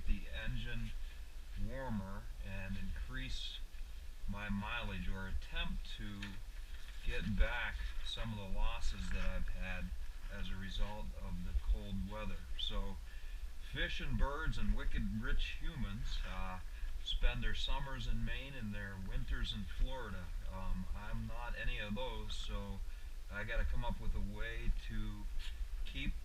keep the engine warmer and increase my mileage, or attempt to get back some of the losses that I've had as a result of the cold weather. So fish and birds and wicked rich humans spend their summers in Maine and their winters in Florida. I'm not any of those, so I got to come up with a way to keep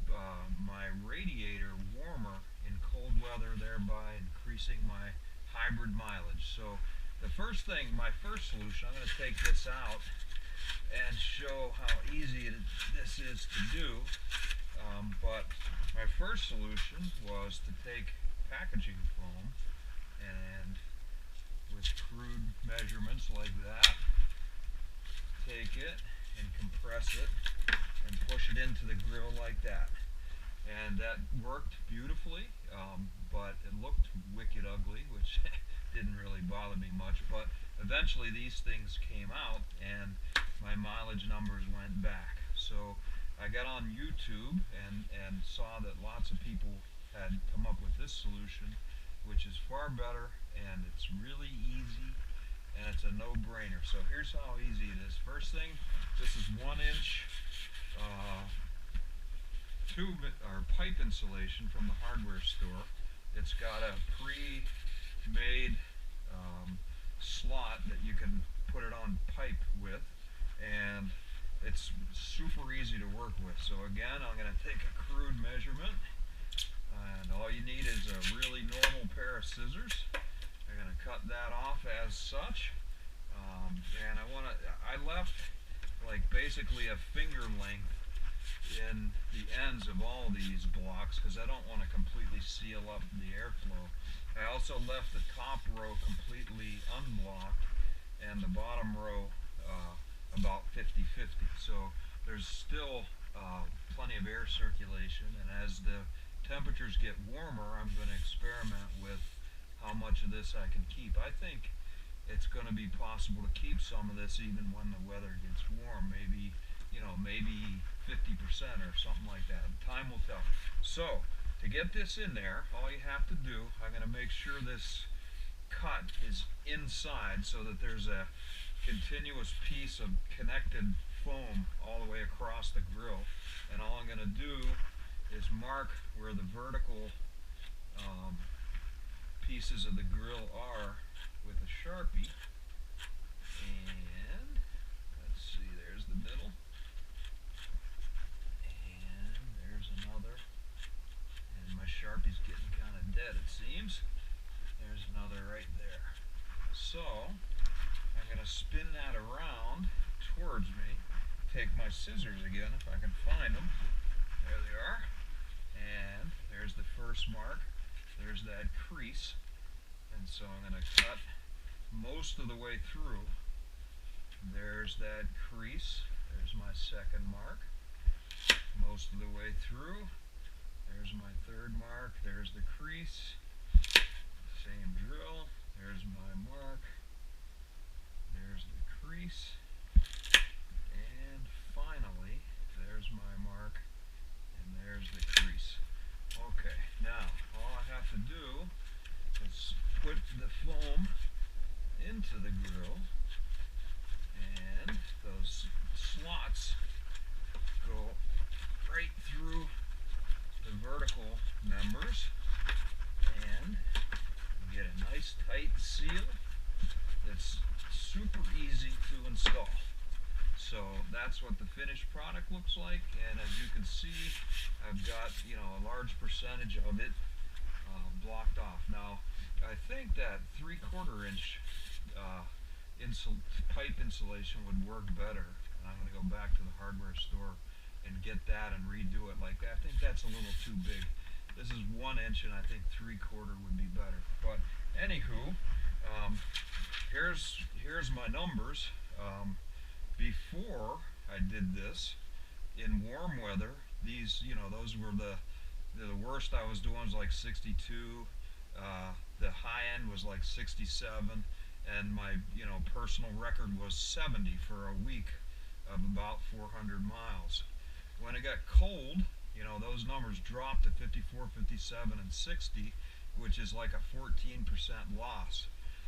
my radiator warmer in cold weather, thereby increasing my hybrid mileage. So the first thing, my first solution, I'm going to take this out and show how easy this is to do. But my first solution was to take packaging foam and, with crude measurements like that, take it and compress it and push it into the grill like that. And that worked beautifully, but it looked wicked ugly, which didn't really bother me much. But eventually these things came out and my mileage numbers went back. So I got on YouTube and saw that lots of people had come up with this solution, which is far better, and it's really easy, and it's a no-brainer. So here's how easy it is. First thing, this is 1-inch tube or pipe insulation from the hardware store. It's got a pre-made slot that you can put it on pipe with, and it's super easy to work with. So again, I'm going to take a crude measurement, and all you need is a really normal pair of scissors. I'm going to cut that off as such, and I left like basically a finger length in the ends of all these blocks because I don't want to completely seal up the airflow. I also left the top row completely unblocked and the bottom row about 50-50. So there's still plenty of air circulation, and as the temperatures get warmer, I'm going to experiment with how much of this I can keep. I think it's going to be possible to keep some of this even when the weather gets warm, maybe 50% or something like that. Time will tell. So to get this in there, all you have to do, I'm going to make sure this cut is inside so that there's a continuous piece of connected foam all the way across the grill, and all I'm going to do is mark where the vertical pieces of the grill are with a Sharpie. And let's see, there's the middle, and there's another, and my Sharpie's getting kind of dead, it seems. There's another right there. So I'm going to spin that around towards me, take my scissors again if I can find them. There they are. And there's the first mark. There's that crease. And so I'm going to cut most of the way through. There's that crease. There's my second mark. Most of the way through. There's my third mark. There's the crease. Same drill. There's my mark. There's the crease. And finally, there's my mark. And there's the crease. Okay, now all I have to do is put the foam into the grill, and those slots go right through the vertical members, and you get a nice tight seal that's super easy to install. So that's what the finished product looks like, and as you can see, I've got a large percentage of it blocked off. Now I think that 3/4 inch pipe insulation would work better, and I'm going to go back to the hardware store and get that and redo it like that. I think that's a little too big. This is 1 inch, and I think 3/4 would be better. But anywho, here's my numbers. Before I did this, in warm weather, these, those were the worst I was doing was like 62. The high end was like 67, and my, personal record was 70 for a week of about 400 miles. When it got cold, those numbers dropped to 54, 57, and 60, which is like a 14% loss.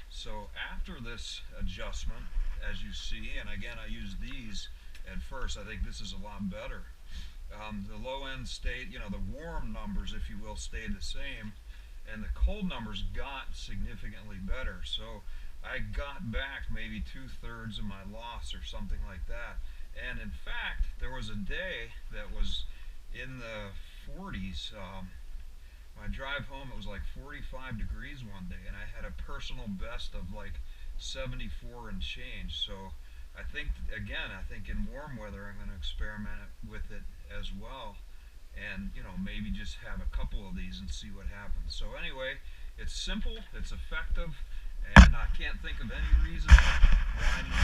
So after this adjustment, as you see, and again I use these at first, I think this is a lot better. The low end stayed, the warm numbers, if you will, stayed the same, and the cold numbers got significantly better. So I got back maybe 2/3 of my loss or something like that. And in fact, there was a day that was in the 40s. My drive home, it was like 45 degrees one day, and I had a personal best of like 74 and change. So I think, again, I think in warm weather I'm going to experiment with it as well, and maybe just have a couple of these and see what happens. So anyway, it's simple, it's effective, and I can't think of any reason why not.